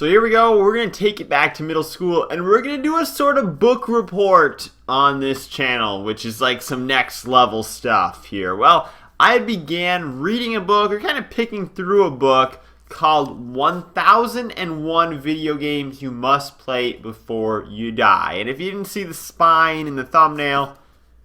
So here we go, we're going to take it back to middle school and we're going to do a sort of book report on this channel, which is like some next level stuff here. Well, I began reading a book, or kind of picking through a book, called 1001 Video Games You Must Play Before You Die. And if you didn't see the spine in the thumbnail,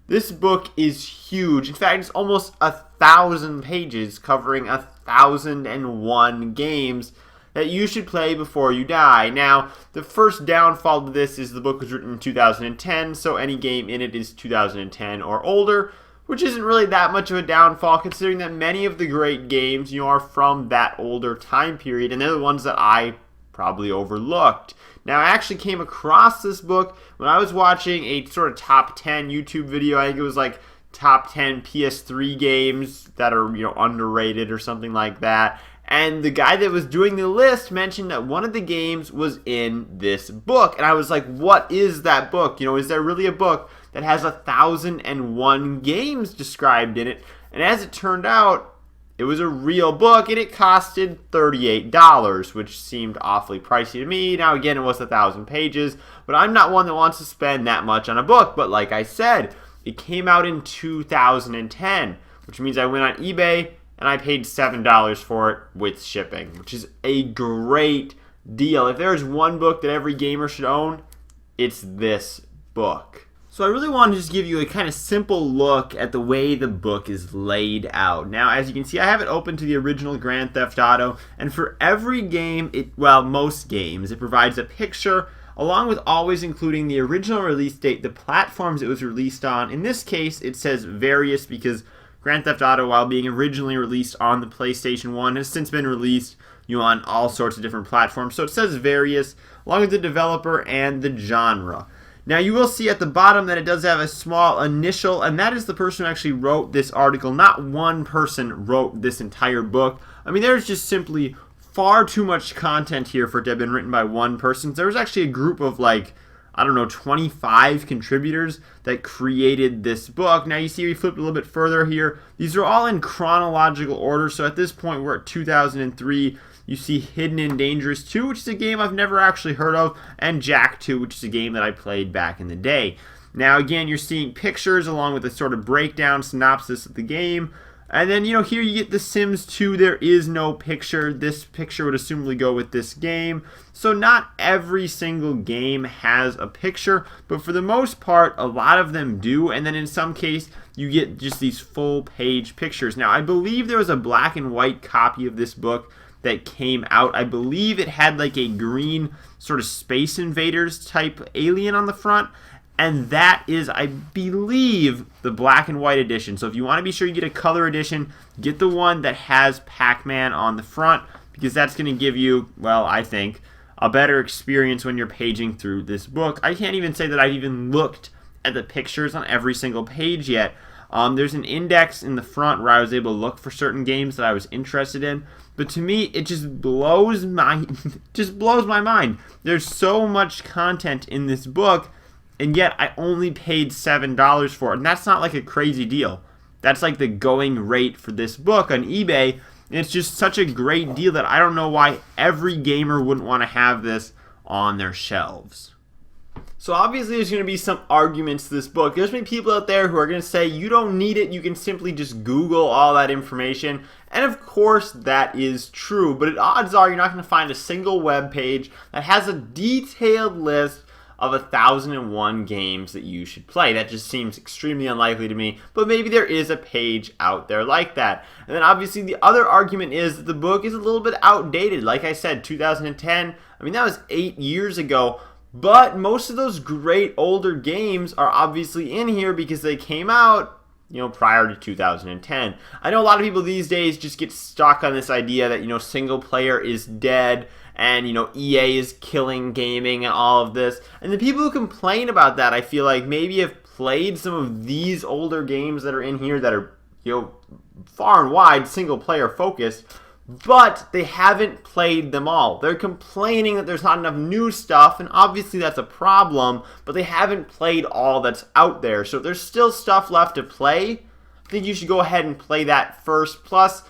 this book is huge. In fact, it's almost 1,000 pages covering 1001 games that you should play before you die. Now, the first downfall to this is the book was written in 2010, so any game in it is 2010 or older, which isn't really that much of a downfall considering that many of the great games, are from that older time period, and they're the ones that I probably overlooked. Now, I actually came across this book when I was watching a sort of top 10 YouTube video. I think it was like top 10 PS3 games that are, underrated or something like that. And the guy that was doing the list mentioned that one of the games was in this book. And I was like, what is that book? Is there really a book that has 1001 games described in it? And as it turned out, it was a real book, and it costed $38, which seemed awfully pricey to me. Now, again, it was 1,000 pages, but I'm not one that wants to spend that much on a book. But like I said, it came out in 2010, which means I went on eBay, and I paid $7 for it with shipping, which is a great deal. If there's one book that every gamer should own, it's this book. So I really want to just give you a kind of simple look at the way the book is laid out. Now, as you can see, I have it open to the original Grand Theft Auto, and for every game, most games, it provides a picture, along with always including the original release date, the platforms it was released on. In this case, it says various because Grand Theft Auto, while being originally released on the PlayStation 1, has since been released on all sorts of different platforms. So it says various, along with the developer and the genre. Now, you will see at the bottom that it does have a small initial, and that is the person who actually wrote this article. Not one person wrote this entire book. I mean, there's just simply far too much content here for it to have been written by one person. There was actually a group of 25 contributors that created this book. Now, you see we flipped a little bit further here. These are all in chronological order, so at this point we're at 2003. You see Hidden and Dangerous 2, which is a game I've never actually heard of, and Jack 2, which is a game that I played back in the day. Now, again, you're seeing pictures along with a sort of breakdown synopsis of the game. And then, here you get The Sims 2. There is no picture. This picture would assumably go with this game. So not every single game has a picture, but for the most part, a lot of them do. And then in some case, you get just these full-page pictures. Now, I believe there was a black and white copy of this book that came out. I believe it had like a green sort of Space Invaders type alien on the front. And that is, I believe, the black and white edition. So if you want to be sure you get a color edition, get the one that has Pac-Man on the front, because that's going to give you, well, I think, a better experience when you're paging through this book. I can't even say that I've even looked at the pictures on every single page yet. There's an index in the front where I was able to look for certain games that I was interested in. But to me, it just blows my mind. There's so much content in this book, and yet I only paid $7 for it. And that's not like a crazy deal. That's like the going rate for this book on eBay. And it's just such a great deal that I don't know why every gamer wouldn't want to have this on their shelves. So obviously there's going to be some arguments to this book. There's going to be people out there who are going to say you don't need it. You can simply just Google all that information. And of course that is true. But odds are you're not going to find a single web page that has a detailed list of 1001 games that you should play. That just seems extremely unlikely to me, but maybe there is a page out there like that. And then obviously the other argument is that the book is a little bit outdated. Like I said, 2010, I mean that was 8 years ago, but most of those great older games are obviously in here because they came out, prior to 2010. I know a lot of people these days just get stuck on this idea that, single player is dead, and EA is killing gaming and all of this. And the people who complain about that, I feel like maybe have played some of these older games that are in here that are far and wide single player focused, but they haven't played them all. They're complaining that there's not enough new stuff, and obviously that's a problem, but they haven't played all that's out there. So if there's still stuff left to play, I think you should go ahead and play that first. Plus,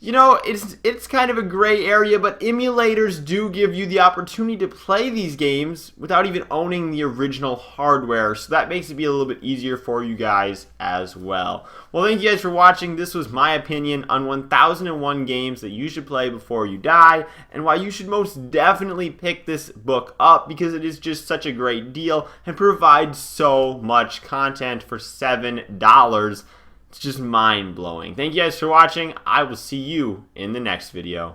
You know, it's kind of a gray area, but emulators do give you the opportunity to play these games without even owning the original hardware, so that makes it be a little bit easier for you guys as well. Well, thank you guys for watching. This was my opinion on 1001 games that you should play before you die, and why you should most definitely pick this book up, because it is just such a great deal and provides so much content for $7. It's just mind-blowing. Thank you guys for watching. I will see you in the next video.